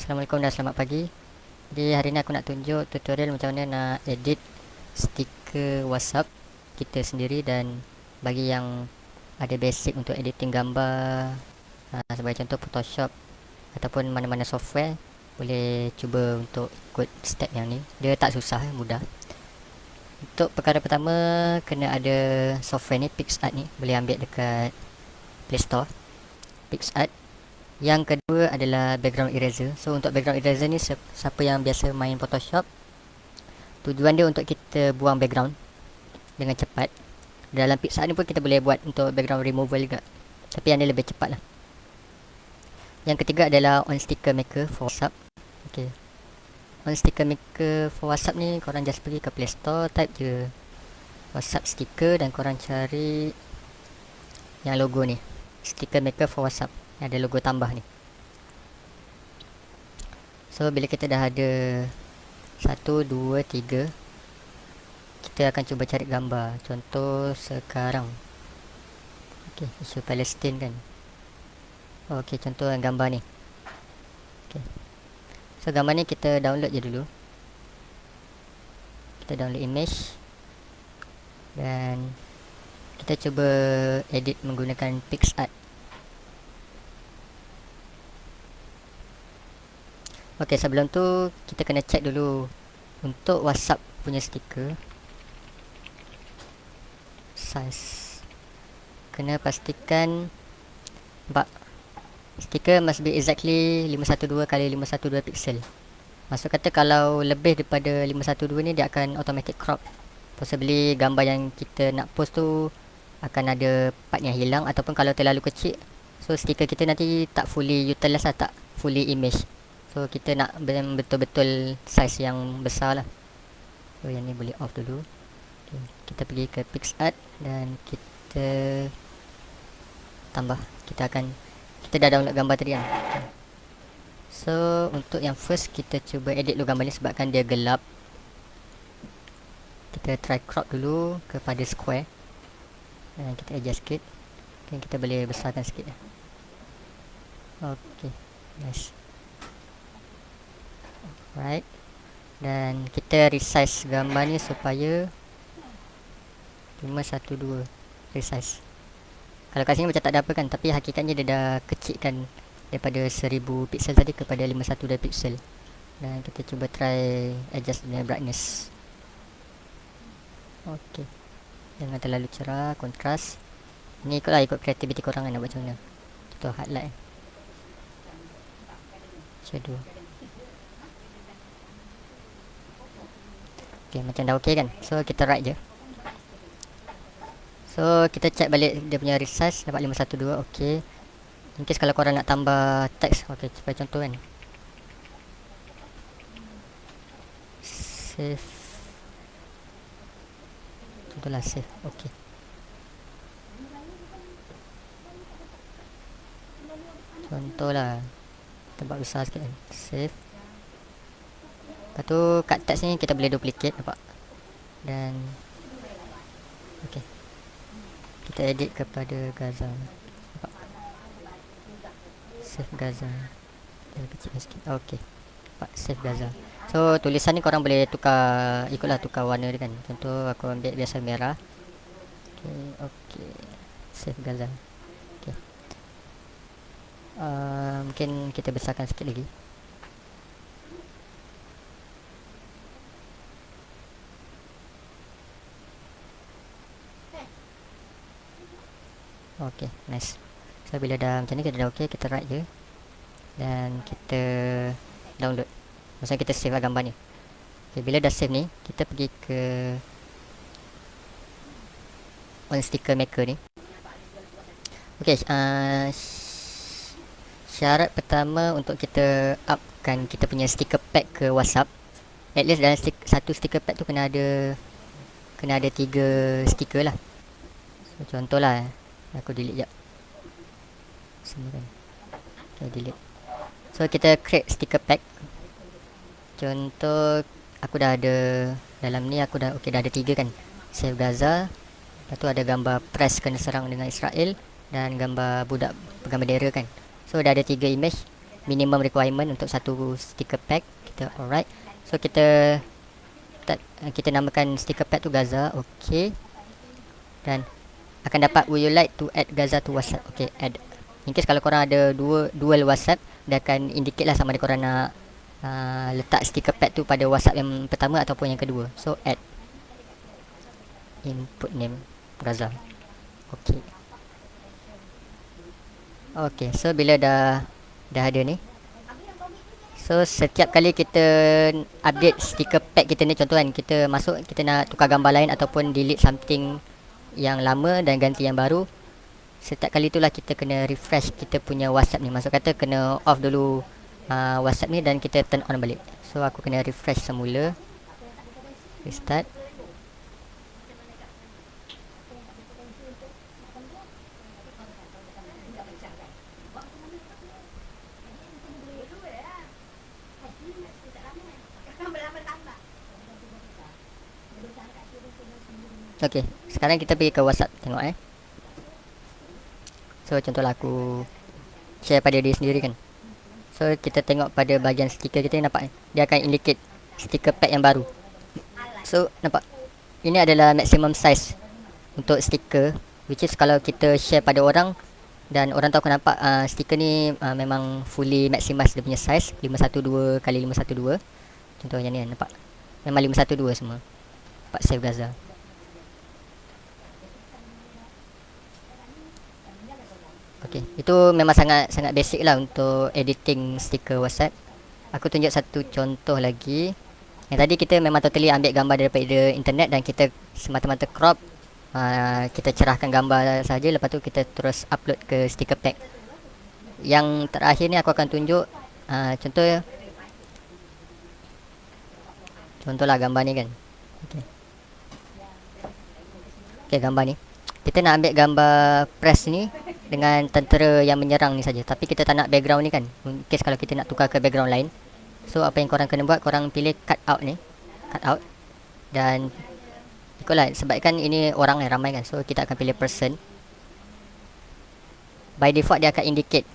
Assalamualaikum dan selamat pagi. Jadi hari ni aku nak tunjuk tutorial macam mana nak edit stiker WhatsApp kita sendiri, dan bagi yang ada basic untuk editing gambar, sebagai contoh Photoshop ataupun mana-mana software, boleh cuba untuk ikut step yang ni. Dia tak susah, mudah. Untuk perkara pertama, kena ada software ni, PixArt ni. Boleh ambil dekat Play Store, PixArt. Yang kedua adalah background eraser. So untuk background eraser ni, siapa yang biasa main Photoshop, tujuan dia untuk kita buang background dengan cepat. Dalam PixArt ni pun kita boleh buat untuk background removal juga, tapi yang ni lebih cepat lah. Yang ketiga adalah on sticker maker for WhatsApp. Okay, on sticker maker for WhatsApp ni, korang just pergi ke Play Store, type je WhatsApp sticker dan korang cari yang logo ni, sticker maker for WhatsApp, ada logo tambah ni. So bila kita dah ada 1, 2, 3, kita akan cuba cari gambar. Contoh sekarang, okay, isu Palestin kan. Okay, contoh yang gambar ni. Okay, so gambar ni kita download je dulu. Kita download image dan kita cuba edit menggunakan PixArt. Ok, sebelum tu kita kena check dulu untuk WhatsApp punya stiker size. Kena pastikan nampak, stiker must be exactly 512 x 512 pixel. Maksud kata kalau lebih daripada 512 ni, dia akan automatic crop. Possibly gambar yang kita nak post tu akan ada part yang hilang, ataupun kalau terlalu kecil, so stiker kita nanti tak fully utilize lah, tak fully image. So kita nak betul-betul size yang besar lah. So yang ni boleh off dulu. Okay, kita pergi ke PixArt dan kita tambah. Kita dah download gambar tadi kan. So untuk yang first, kita cuba edit dulu gambar ni sebabkan dia gelap. Kita try crop dulu kepada square dan kita adjust sikit. Okay, kita boleh besarkan sikit. Okay, nice. Right, dan kita resize gambar ni supaya 512 resize. Kalau kat sini macam tak ada apa kan, tapi hakikatnya dia dah kecilkan daripada 1000 pixel tadi kepada 512 pixel. Dan kita cuba try adjust dengan brightness. Ok, jangan terlalu cerah, kontras. Ni ikut kreativiti korang kan, nak buat macam mana. Contoh highlight, shadow. Okay, macam dah okay kan. So kita write je. So kita check balik dia punya resize, dapat 512. Okay, in case kalau korang nak tambah teks, okay, supaya contoh kan, save, contohlah save. Okay, contohlah tempat besar sikit kan, save. Lepas tu kat text ni kita boleh duplicate, nampak. Dan ok, kita edit kepada Gaza, nampak. Save Gaza, dia kecil sikit. Ok, nampak, save Gaza. So tulisan ni korang boleh tukar, ikutlah tukar warna dia kan. Contoh aku ambil biasa merah. Ok, save Gaza. Ok, mungkin kita besarkan sikit lagi. Ok, nice. So bila dah macam ni, kita dah ok, kita write je dan kita download. Maksudnya kita save lah gambar ni. Okay, bila dah save ni, kita pergi ke on sticker maker ni. Ok, syarat pertama untuk kita upkan kita punya sticker pack ke WhatsApp, at least dalam satu sticker pack tu kena ada 3 stiker lah. So contohlah, aku delete jap semua kan. Okay, delete. So kita create sticker pack. Contoh aku dah ada dalam ni, aku dah dah ada 3 kan. Save Gaza, lepas tu ada gambar press kena serang dengan Israel, dan gambar budak pegang bendera kan. So dah ada 3 image. minimum requirement untuk satu sticker pack. Kita alright. So kita kita namakan sticker pack tu Gaza. Okay. Dan akan dapat would you like to add Gaza to WhatsApp. Okay, add. In case kalau korang ada dual WhatsApp, dia akan indicate lah sama ada korang nak letak sticker pad tu pada WhatsApp yang pertama ataupun yang kedua. So add input name Gaza. Okay. Okay, so bila dah ada ni, so setiap kali kita update sticker pack kita ni, contoh kan kita masuk, kita nak tukar gambar lain ataupun delete something yang lama dan ganti yang baru, setiap kali itulah kita kena refresh kita punya WhatsApp ni. Maksud kata kena off dulu WhatsApp ni dan kita turn on balik. So aku kena refresh semula, restart. Okay, sekarang kita pergi ke WhatsApp, tengok So contohlah aku share pada diri sendiri kan. So kita tengok pada bahagian stiker kita, nampak dia akan indicate stiker pack yang baru. So nampak, ini adalah maximum size untuk stiker, which is kalau kita share pada orang dan orang tahu kenapa stiker ni memang fully maximize dia punya size 512 kali 512. Contohnya ni nampak, memang 512 semua. Nampak save Gaza. Okay, itu memang sangat basic lah untuk editing stiker WhatsApp. Aku tunjuk satu contoh lagi. Yang tadi kita memang totally ambil gambar daripada internet dan kita semata-mata crop, kita cerahkan gambar saja, lepas tu kita terus upload ke sticker pack. Yang terakhir ni aku akan tunjuk contohlah gambar ni kan. Okay, gambar ni kita nak ambil gambar press ni dengan tentera yang menyerang ni saja, tapi kita tak nak background ni kan. In case kalau kita nak tukar ke background lain, so apa yang korang kena buat, korang pilih cut out ni, cut out, dan ikutlah, sebab kan ini orang yang ramai kan, so kita akan pilih person. By default dia akan indicate,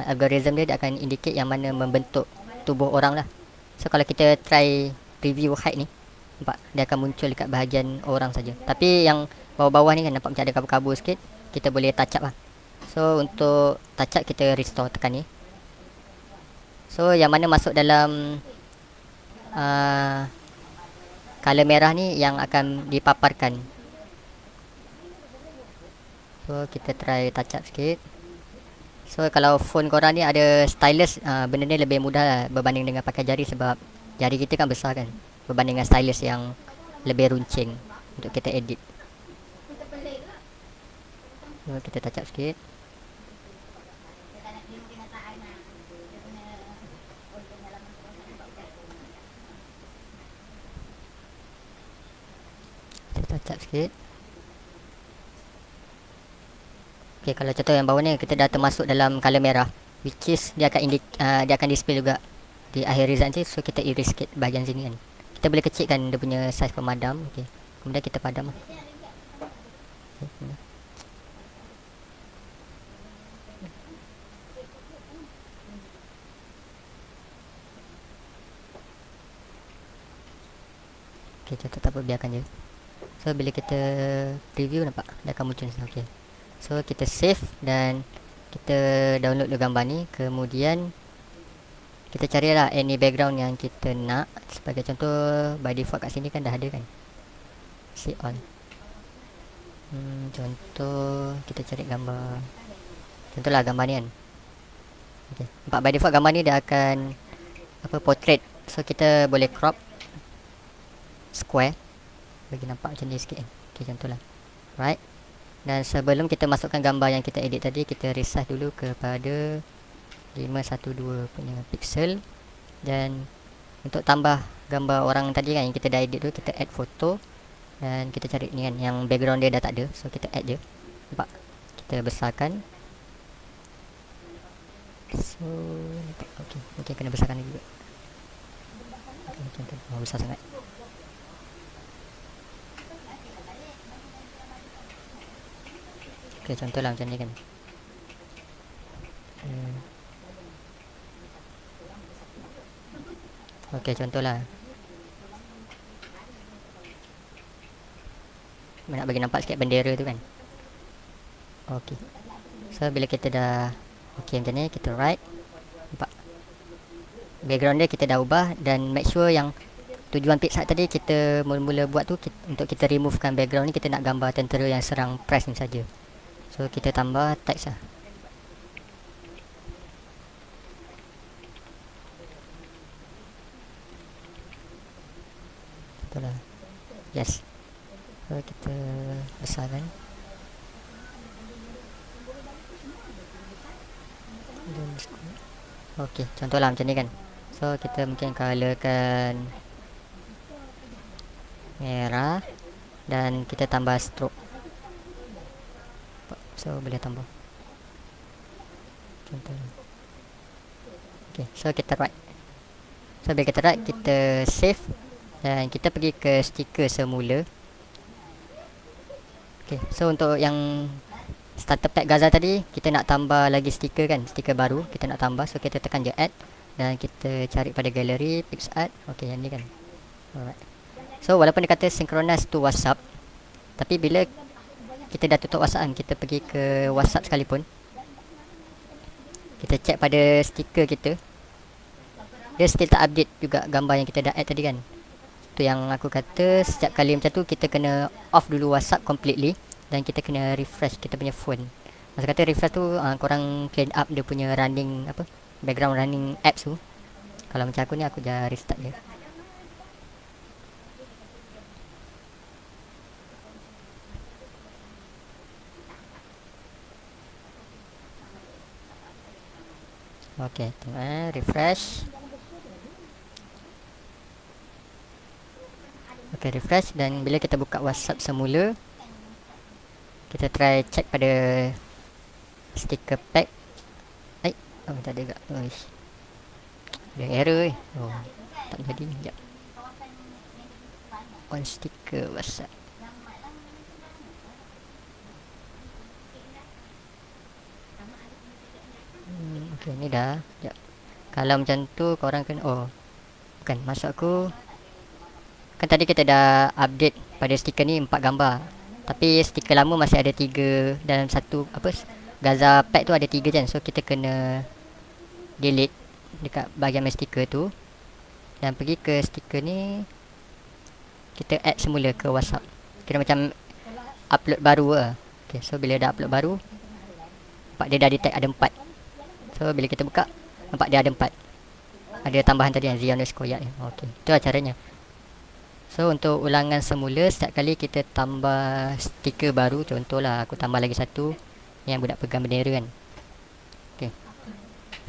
algorithm dia akan indicate yang mana membentuk tubuh orang lah. So kalau kita try preview height ni, nampak dia akan muncul dekat bahagian orang saja, tapi yang bawah-bawah ni kan nampak macam ada kabur-kabur sikit, kita boleh touch up lah. So untuk touch up kita restore, tekan ni. So yang mana masuk dalam color merah ni yang akan dipaparkan. So kita try touch up sikit. So kalau phone korang ni ada stylus, benda ni lebih mudah lah berbanding dengan pakai jari, sebab jari kita kan besar kan, berbanding dengan stylus yang lebih runcing untuk kita edit. So kita touch up sikit. Kita touch up sikit. Okay, kalau contoh yang bawah ni kita dah termasuk dalam color merah, which is dia akan display juga di akhir result nanti. So kita erase sikit bahagian sini kan. Kita boleh kecilkan dia punya size pemadam. Okay, kemudian kita padam lah. Okay, contoh tak apa, biarkan je. So bila kita preview nampak dia akan muncul. Okay, so kita save dan kita download gambar ni. Kemudian kita carilah any background yang kita nak. Sebagai contoh, by default kat sini kan dah ada kan, see all. Contoh kita cari gambar, contohlah gambar ni kan. Okay, nampak by default gambar ni dia akan portrait. So kita boleh crop square bagi nampak macam ni sikit kan. Okay, contohlah, right. Dan sebelum kita masukkan gambar yang kita edit tadi, kita resize dulu kepada 512 punya pixel. Dan untuk tambah gambar orang tadi kan yang kita dah edit tu, kita add foto dan kita cari ni kan yang background dia dah tak ada, so kita add je. Nampak, kita besarkan. So okay, mungkin kena besarkan lagi juga. Okay, macam tu, besar sangat. Okay, contohlah macam ni kan. Okey, contohlah nak bagi nampak sikit bendera tu kan. Okey. So bila kita dah okey macam ni, kita right. Nampak background dia kita dah ubah, dan make sure yang tujuan pixart tadi kita mula-mula buat tu untuk kita removekan background ni, kita nak gambar tentera yang serang press ni saja. So kita tambah text lah. Betul lah. Yes. So kita besarkan. Okey, contohlah macam ni kan. So kita mungkin colorkan merah dan kita tambah stroke. So boleh tambah. Contohnya. Okey, so kita right. So bila kita right, kita save dan kita pergi ke stiker semula. Okey, so untuk yang starter pack Gaza tadi, kita nak tambah lagi stiker kan, stiker baru kita nak tambah. So kita tekan je add dan kita cari pada galeri PixArt. Okey, yang ni kan. Alright. So walaupun dia kata synchronize to WhatsApp, tapi bila kita dah tutup WhatsApp kan, kita pergi ke WhatsApp sekalipun, kita check pada stiker kita, dia still tak update juga gambar yang kita dah add tadi kan. Tu yang aku kata, setiap kali macam tu kita kena off dulu WhatsApp completely dan kita kena refresh kita punya phone. Masa kata refresh tu, korang clean up dia punya running apa, background running apps tu. Kalau macam aku ni, aku dah restart je. Okay, tengok refresh. Okay, refresh, dan bila kita buka WhatsApp semula, kita try check pada sticker pack. Oh, tak ada juga. Ada error Oh, tak jadi. Sekejap. On sticker WhatsApp. Okay, ni dah. Sekejap. Kalau macam tu korang kena, bukan, maksud aku kan tadi kita dah update pada stiker ni 4 gambar, tapi stiker lama masih ada 3 dalam satu apa, Gaza pack tu ada 3 kan. So kita kena delete dekat bahagian stiker tu dan pergi ke stiker ni, kita add semula ke WhatsApp. Kira macam upload baru lah. Okay, so bila dah upload baru, nampak dia dah detect ada 4. So bila kita buka, nampak dia ada 4. Ada tambahan tadi yang Zionus Koyak. Okay, itu lah caranya. So untuk ulangan semula, setiap kali kita tambah stiker baru, contohlah aku tambah lagi satu yang budak pegang bendera kan. Okay,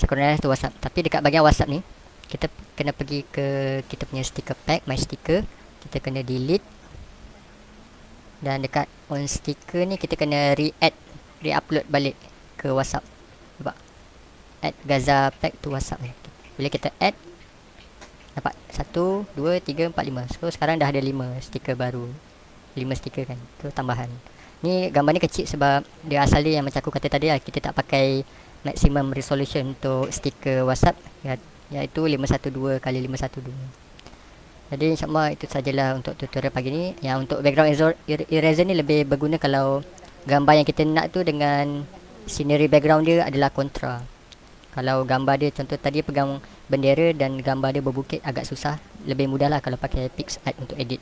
synchronize to WhatsApp. Tapi dekat bahagian WhatsApp ni, kita kena pergi ke kita punya sticker pack, my sticker. Kita kena delete. Dan dekat on sticker ni, kita kena re-upload balik ke WhatsApp. Nampak? Add Gaza pack to WhatsApp ni. Bila kita add, nampak 1, 2, 3, 4, 5. So sekarang dah ada 5 stiker baru. 5 stiker kan. Tu tambahan. Ni gambar ni kecil sebab dia asal dia yang macam aku kata tadi lah, kita tak pakai maximum resolution untuk stiker WhatsApp, iaitu 512 x 512. Jadi insyaAllah itu sajalah untuk tutorial pagi ni. Yang untuk background eraser ni lebih berguna kalau gambar yang kita nak tu dengan scenery background dia adalah kontra. Kalau gambar dia contoh tadi pegang bendera dan gambar dia berbukit, agak susah. Lebih mudah lah kalau pakai PixArt untuk edit.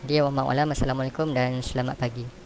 Jadi wallahualam, assalamualaikum dan selamat pagi.